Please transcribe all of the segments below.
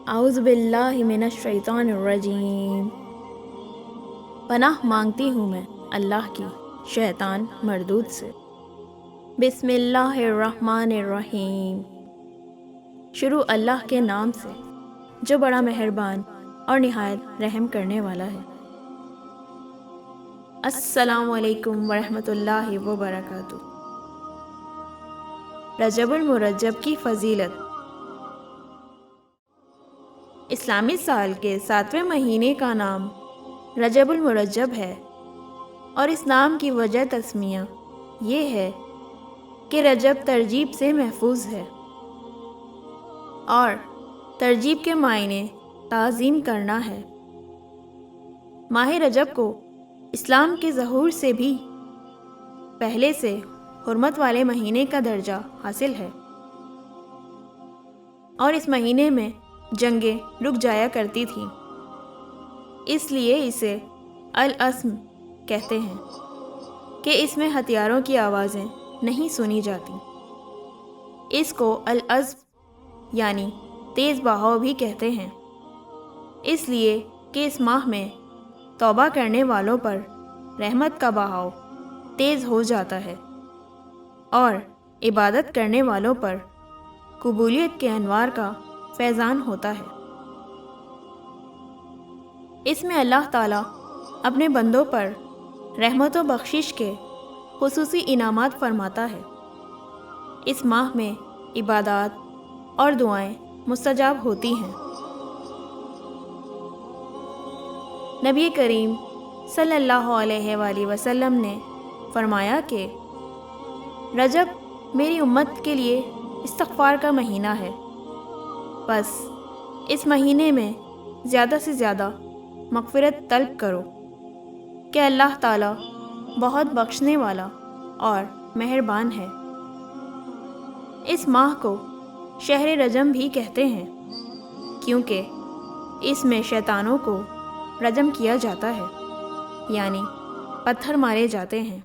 اعوذ باللہ من الشیطان الرجیم۔ پناہ مانگتی ہوں میں اللہ کی شیطان مردود سے۔ بسم اللہ الرحمن الرحیم۔ شروع اللہ کے نام سے جو بڑا مہربان اور نہایت رحم کرنے والا ہے۔ السلام علیکم ورحمۃ اللہ وبرکاتہ۔ رجب المرجب کی فضیلت۔ اسلامی سال کے 7ویں مہینے کا نام رجب المرجب ہے، اور اس نام کی وجہ تسمیہ یہ ہے کہ رجب ترجیب سے محفوظ ہے، اور ترجیب کے معنی تعظیم کرنا ہے۔ ماہ رجب کو اسلام کے ظہور سے بھی پہلے سے حرمت والے مہینے کا درجہ حاصل ہے، اور اس مہینے میں جنگیں رک جایا کرتی تھیں، اس لیے اسے العصم کہتے ہیں کہ اس میں ہتھیاروں کی آوازیں نہیں سنی جاتی۔ اس کو العزم یعنی تیز بہاؤ بھی کہتے ہیں، اس لیے کہ اس ماہ میں توبہ کرنے والوں پر رحمت کا بہاؤ تیز ہو جاتا ہے، اور عبادت کرنے والوں پر قبولیت کے انوار کا فیضان ہوتا ہے۔ اس میں اللہ تعالیٰ اپنے بندوں پر رحمت و بخشش کے خصوصی انعامات فرماتا ہے۔ اس ماہ میں عبادات اور دعائیں مستجاب ہوتی ہیں۔ نبی کریم صلی اللہ علیہ وآلہ وسلم نے فرمایا کہ رجب میری امت کے لیے استغفار کا مہینہ ہے، بس اس مہینے میں زیادہ سے زیادہ مغفرت طلب کرو کہ اللہ تعالیٰ بہت بخشنے والا اور مہربان ہے۔ اس ماہ کو شہر رجم بھی کہتے ہیں، کیونکہ اس میں شیطانوں کو رجم کیا جاتا ہے، یعنی پتھر مارے جاتے ہیں۔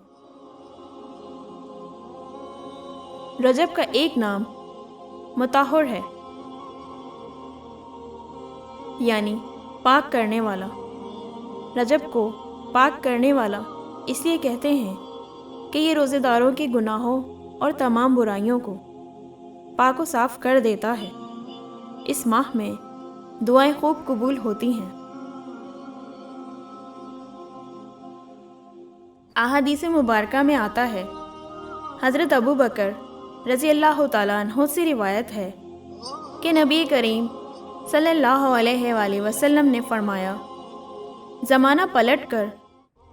رجب کا ایک نام مطہر ہے، یعنی پاک کرنے والا۔ رجب کو پاک کرنے والا اس لیے کہتے ہیں کہ یہ روزے داروں کے گناہوں اور تمام برائیوں کو پاک و صاف کر دیتا ہے۔ اس ماہ میں دعائیں خوب قبول ہوتی ہیں۔ احادیث مبارکہ میں آتا ہے، حضرت ابو بکر رضی اللہ تعالیٰ عنہ سے روایت ہے کہ نبی کریم صلی اللہ علیہ وآلہ وسلم نے فرمایا، زمانہ پلٹ کر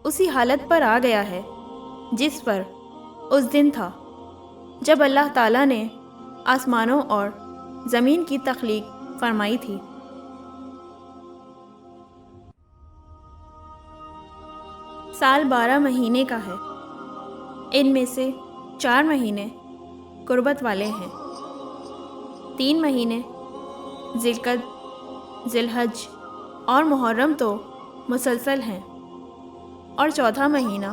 اسی حالت پر آ گیا ہے جس پر اس دن تھا جب اللہ تعالیٰ نے آسمانوں اور زمین کی تخلیق فرمائی تھی۔ سال 12 مہینے کا ہے، ان میں سے 4 مہینے قربت والے ہیں، 3 مہینے ذی القعدہ، ذی الحج اور محرم تو مسلسل ہیں، اور 4تھا مہینہ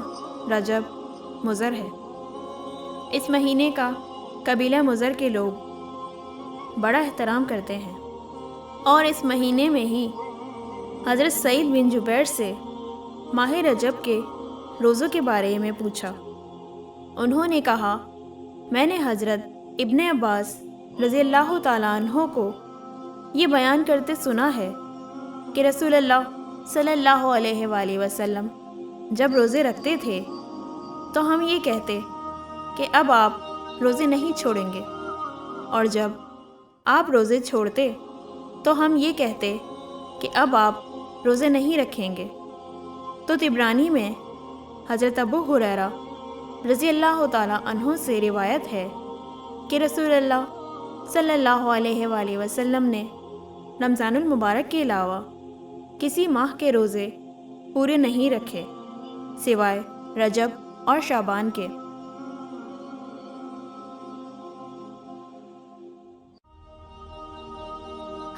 رجب مضر ہے۔ اس مہینے کا قبیلہ مضر کے لوگ بڑا احترام کرتے ہیں، اور اس مہینے میں ہی حضرت سعید بن جبیر سے ماہ رجب کے روزوں کے بارے میں پوچھا۔ انہوں نے کہا، میں نے حضرت ابن عباس رضی اللہ تعالیٰ عنہ کو یہ بیان کرتے سنا ہے کہ رسول اللہ صلی اللہ علیہ وآلہ وسلم جب روزے رکھتے تھے تو ہم یہ کہتے کہ اب آپ روزے نہیں چھوڑیں گے، اور جب آپ روزے چھوڑتے تو ہم یہ کہتے کہ اب آپ روزے نہیں رکھیں گے۔ تو طبرانی میں حضرت ابو ہریرہ رضی اللہ تعالیٰ عنہ سے روایت ہے کہ رسول اللہ صلی اللہ علیہ وآلہ وسلم نے رمضان المبارک کے علاوہ کسی ماہ کے روزے پورے نہیں رکھے سوائے رجب اور شعبان کے۔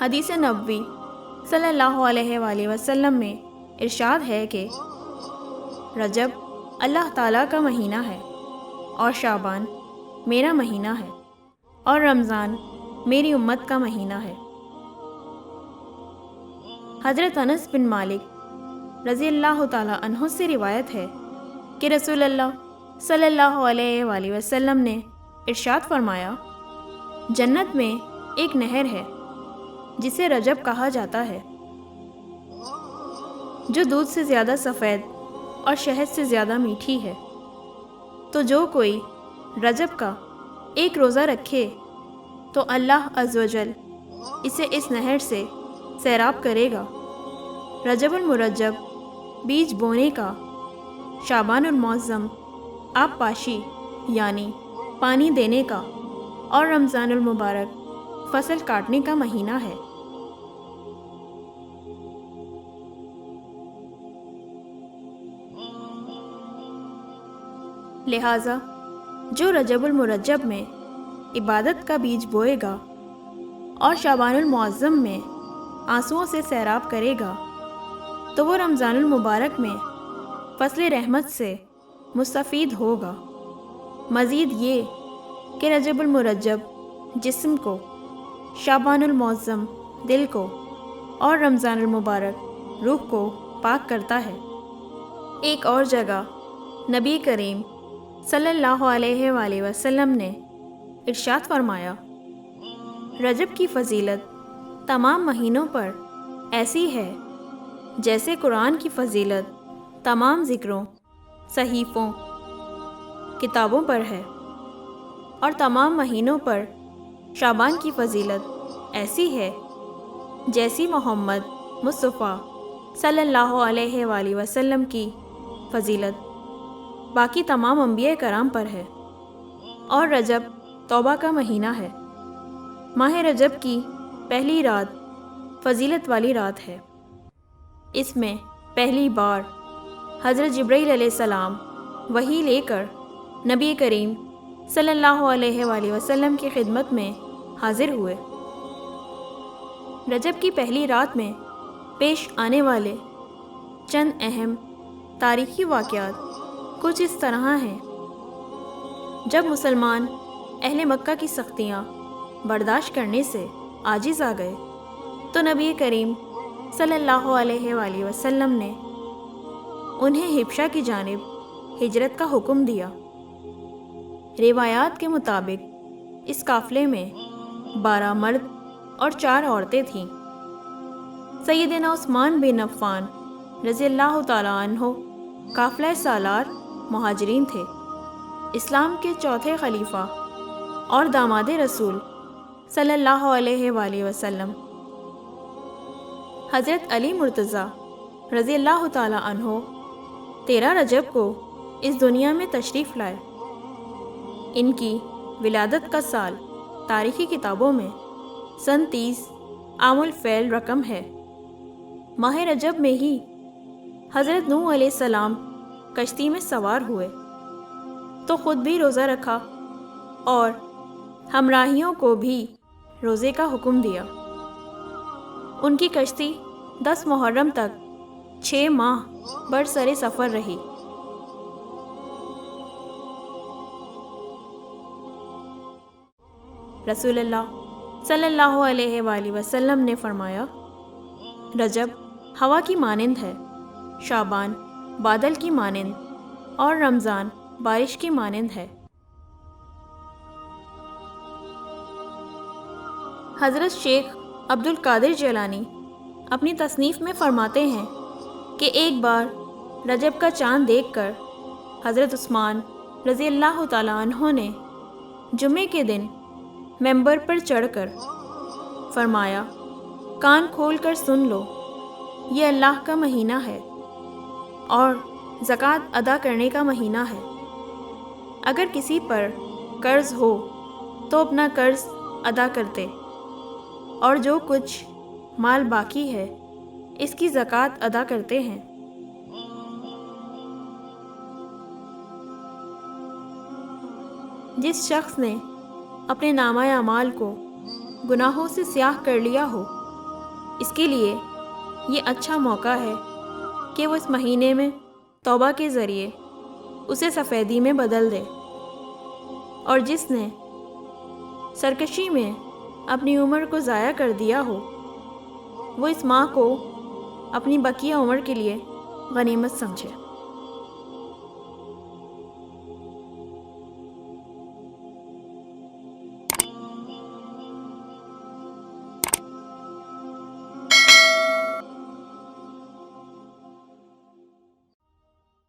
حدیث نبوی صلی اللہ علیہ وآلہ وسلم میں ارشاد ہے کہ رجب اللہ تعالیٰ کا مہینہ ہے، اور شعبان میرا مہینہ ہے، اور رمضان میری امت کا مہینہ ہے۔ حضرت انس بن مالک رضی اللہ تعالیٰ عنہ سے روایت ہے کہ رسول اللہ صلی اللہ علیہ وآلہ وسلم نے ارشاد فرمایا، جنت میں ایک نہر ہے جسے رجب کہا جاتا ہے، جو دودھ سے زیادہ سفید اور شہد سے زیادہ میٹھی ہے۔ تو جو کوئی رجب کا ایک روزہ رکھے تو اللہ عز و جل اسے اس نہر سے سیراب کرے گا۔ رجب المرجب بیج بونے کا، شعبان المعظم آب پاشی یعنی پانی دینے کا، اور رمضان المبارک فصل کاٹنے کا مہینہ ہے۔ لہٰذا جو رجب المرجب میں عبادت کا بیج بوئے گا اور شعبان المعظم میں آنسوؤں سے سیراب کرے گا تو وہ رمضان المبارک میں فصل رحمت سے مستفید ہوگا۔ مزید یہ کہ رجب المرجب جسم کو، شعبان المعظم دل کو، اور رمضان المبارک روح کو پاک کرتا ہے۔ ایک اور جگہ نبی کریم صلی اللہ علیہ وآلہ وسلم نے ارشاد فرمایا، رجب کی فضیلت تمام مہینوں پر ایسی ہے جیسے قرآن کی فضیلت تمام ذکروں، صحیفوں، کتابوں پر ہے، اور تمام مہینوں پر شعبان کی فضیلت ایسی ہے جیسی محمد مصطفیٰ صلی اللہ علیہ وآلہ وسلم کی فضیلت باقی تمام انبیاء کرام پر ہے۔ اور رجب توبہ کا مہینہ ہے۔ ماہ رجب کی پہلی رات فضیلت والی رات ہے۔ اس میں پہلی بار حضرت جبرائیل علیہ السلام وحی لے کر نبی کریم صلی اللہ علیہ وآلہ وسلم کی خدمت میں حاضر ہوئے۔ رجب کی پہلی رات میں پیش آنے والے چند اہم تاریخی واقعات کچھ اس طرح ہیں۔ جب مسلمان اہل مکہ کی سختیاں برداشت کرنے سے عاجز آ گئے تو نبی کریم صلی اللہ علیہ وآلہ وسلم نے انہیں حبشہ کی جانب ہجرت کا حکم دیا۔ روایات کے مطابق اس قافلے میں 12 مرد اور 4 عورتیں تھیں۔ سیدنا عثمان بن عفان رضی اللہ تعالیٰ عنہ قافلہ سالار مہاجرین تھے۔ اسلام کے چوتھے خلیفہ اور داماد رسول صلی اللہ علیہ وآلہ وسلم حضرت علی مرتضیٰ رضی اللہ تعالیٰ عنہ 13 رجب کو اس دنیا میں تشریف لائے۔ ان کی ولادت کا سال تاریخی کتابوں میں سن 30 عام الفیل رقم ہے۔ ماہ رجب میں ہی حضرت نوح علیہ السلام کشتی میں سوار ہوئے تو خود بھی روزہ رکھا اور ہمراہیوں کو بھی روزے کا حکم دیا۔ ان کی کشتی 10 محرم تک 6 ماہ برسر سفر رہی۔ رسول اللہ صلی اللہ علیہ وآلہ وسلم نے فرمایا، رجب ہوا کی مانند ہے، شعبان بادل کی مانند، اور رمضان بارش کی مانند ہے۔ حضرت شیخ عبد القادر جیلانی اپنی تصنیف میں فرماتے ہیں کہ ایک بار رجب کا چاند دیکھ کر حضرت عثمان رضی اللہ تعالیٰ عنہ نے جمعے کے دن ممبر پر چڑھ کر فرمایا، کان کھول کر سن لو، یہ اللہ کا مہینہ ہے اور زکوٰۃ ادا کرنے کا مہینہ ہے۔ اگر کسی پر قرض ہو تو اپنا قرض ادا کرتے، اور جو کچھ مال باقی ہے اس کی زکوٰۃ ادا کرتے ہیں۔ جس شخص نے اپنے نامہ اعمال کو گناہوں سے سیاہ کر لیا ہو، اس کے لیے یہ اچھا موقع ہے کہ وہ اس مہینے میں توبہ کے ذریعے اسے سفیدی میں بدل دے، اور جس نے سرکشی میں اپنی عمر کو ضائع کر دیا ہو وہ اس ماہ کو اپنی بقیہ عمر کے لیے غنیمت سمجھے۔